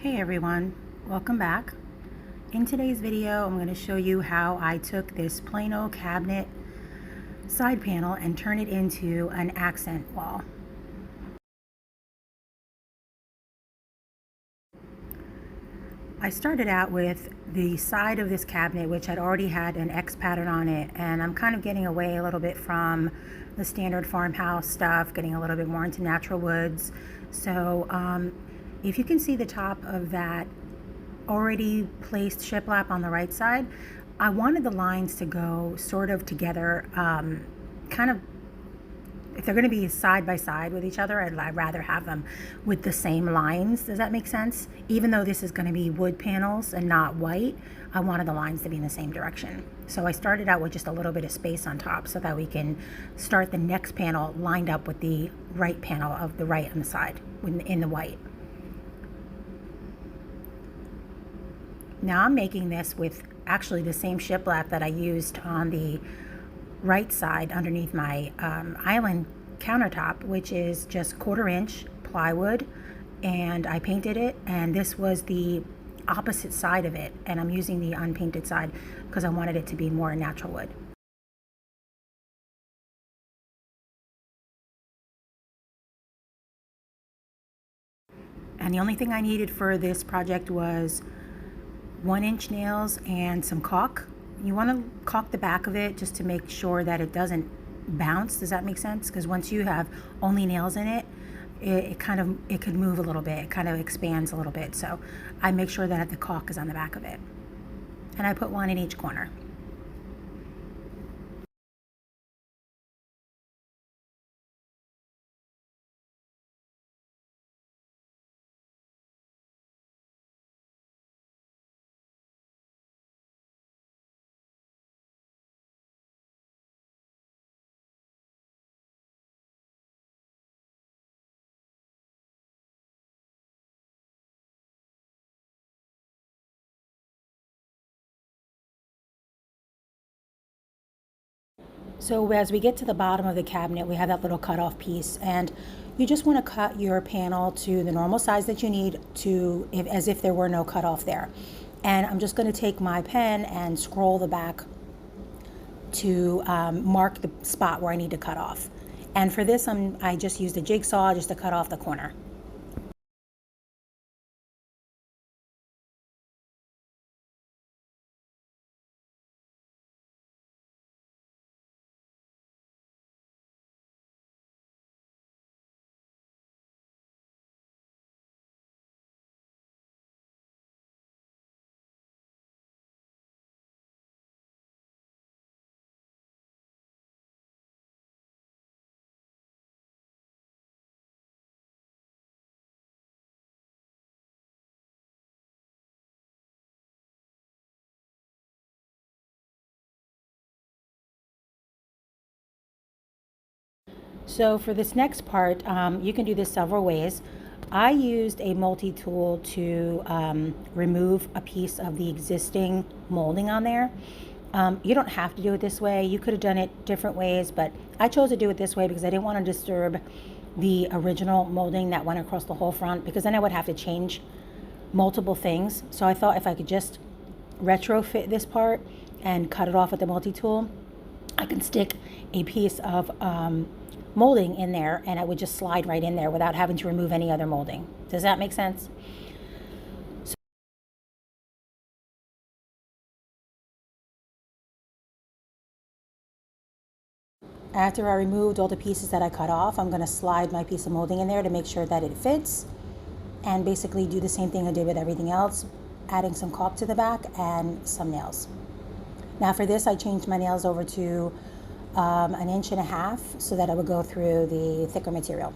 Hey everyone, welcome back. In today's video, I'm going to show you how I took this plain old cabinet side panel and turned it into an accent wall. I started out with the side of this cabinet, which had already had an X pattern on it, and I'm kind of getting away a little bit from the standard farmhouse stuff, getting a little bit more into natural woods. So if you can see the top of that already placed shiplap on the right side, I wanted the lines to go sort of together, kind of, if they're going to be side by side with each other, I'd rather have them with the same lines. Does that make sense? Even though this is going to be wood panels and not white, I wanted the lines to be in the same direction. So I started out with just a little bit of space on top so that we can start the next panel lined up with the right panel of the right on the side in the white. Now I'm making this with actually the same shiplap that I used on the right side underneath my island countertop, which is just 1/4 inch plywood, and I painted it, and this was the opposite side of it, and I'm using the unpainted side because I wanted it to be more natural wood. And the only thing I needed for this project was 1-inch nails and some caulk. You want to caulk the back of it just to make sure that it doesn't bounce. Does that make sense? Because once you have only nails in it, it could move a little bit. It kind of expands a little bit. So I make sure that the caulk is on the back of it. And I put one in each corner. So as we get to the bottom of the cabinet, we have that little cutoff piece, and you just want to cut your panel to the normal size that you need to, as if there were no cutoff there. And I'm just going to take my pen and scroll the back to mark the spot where I need to cut off. And for this, I just used a jigsaw just to cut off the corner. So for this next part, you can do this several ways. I used a multi-tool to remove a piece of the existing molding on there. You don't have to do it this way. You could have done it different ways, but I chose to do it this way because I didn't want to disturb the original molding that went across the whole front, because then I would have to change multiple things. So I thought if I could just retrofit this part and cut it off with the multi-tool, I can stick a piece of molding in there and it would just slide right in there without having to remove any other molding. Does that make sense? After I removed all the pieces that I cut off, I'm going to slide my piece of molding in there to make sure that it fits, and basically do the same thing I did with everything else, adding some caulk to the back and some nails. Now for this, I changed my nails over to 1.5 inches so that I would go through the thicker material.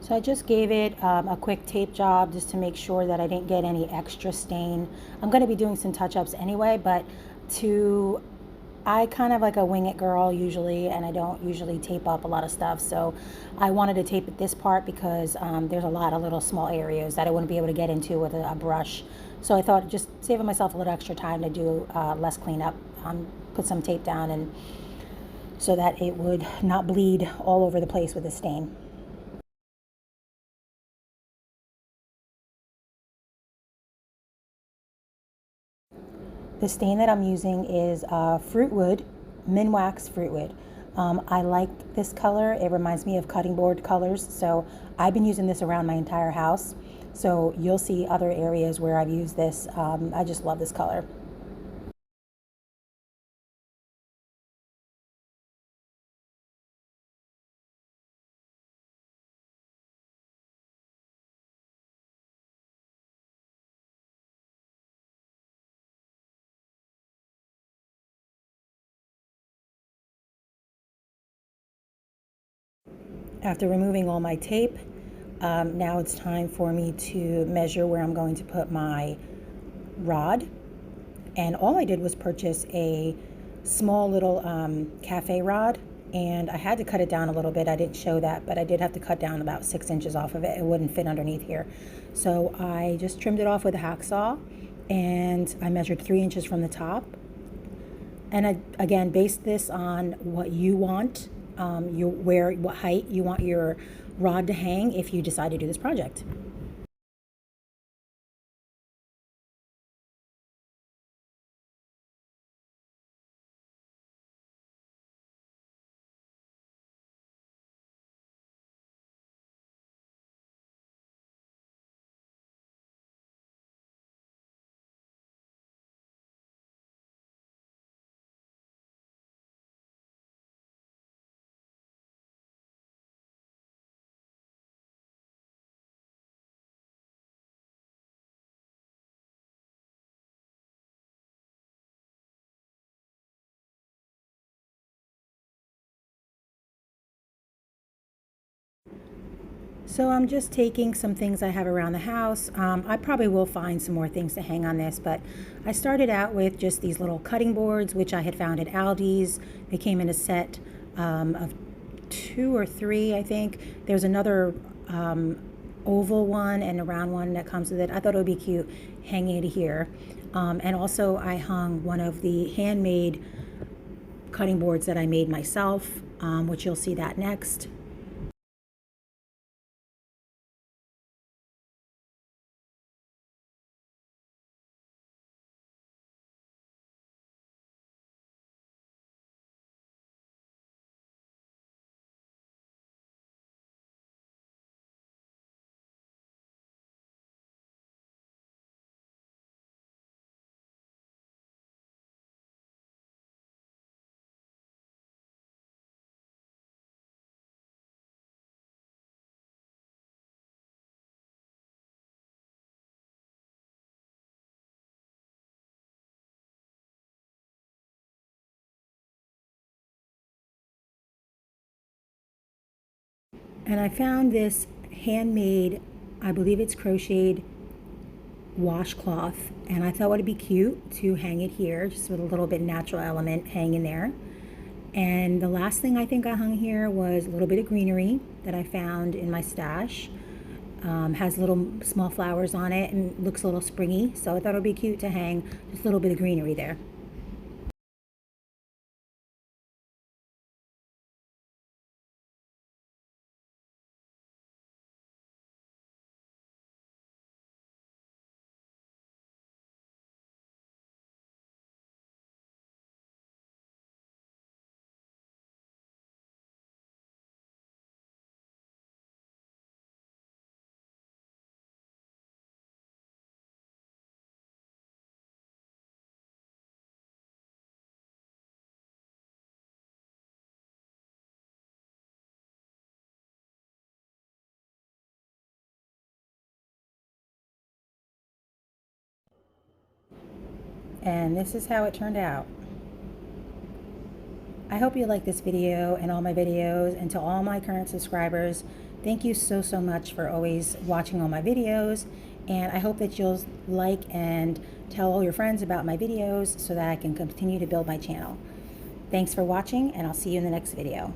So I just gave it a quick tape job just to make sure that I didn't get any extra stain. I'm going to be doing some touch-ups anyway, but I kind of like a wing it girl usually, and I don't usually tape up a lot of stuff. So I wanted to tape this part because there's a lot of little small areas that I wouldn't be able to get into with a brush. So I thought just saving myself a little extra time to do less cleanup, put some tape down, and so that it would not bleed all over the place with the stain. The stain that I'm using is Fruitwood, Minwax Fruitwood. I like this color. It reminds me of cutting board colors. So I've been using this around my entire house. So you'll see other areas where I've used this. I just love this color. After removing all my tape, now it's time for me to measure where I'm going to put my rod. And all I did was purchase a small little cafe rod, and I had to cut it down a little bit. I didn't show that, but I did have to cut down about 6 inches off of it. It wouldn't fit underneath here. So I just trimmed it off with a hacksaw, and I measured 3 inches from the top. And I, again, based this on what you want, what height you want your rod to hang if you decide to do this project. So I'm just taking some things I have around the house. I probably will find some more things to hang on this, but I started out with just these little cutting boards, which I had found at Aldi's. They came in a set of 2 or 3, I think. There's another oval one and a round one that comes with it. I thought it would be cute hanging it here. And also I hung one of the handmade cutting boards that I made myself, which you'll see that next. And I found this handmade, I believe it's crocheted washcloth, and I thought it would be cute to hang it here, just with a little bit natural element hanging there. And the last thing I think I hung here was a little bit of greenery that I found in my stash. Has little small flowers on it and looks a little springy, so I thought it would be cute to hang just a little bit of greenery there. And this is how it turned out. I hope you like this video and all my videos, and to all my current subscribers, Thank you so, so much for always watching all my videos, and I hope that you'll like and tell all your friends about my videos so that I can continue to build my channel. Thanks for watching, and I'll see you in the next video.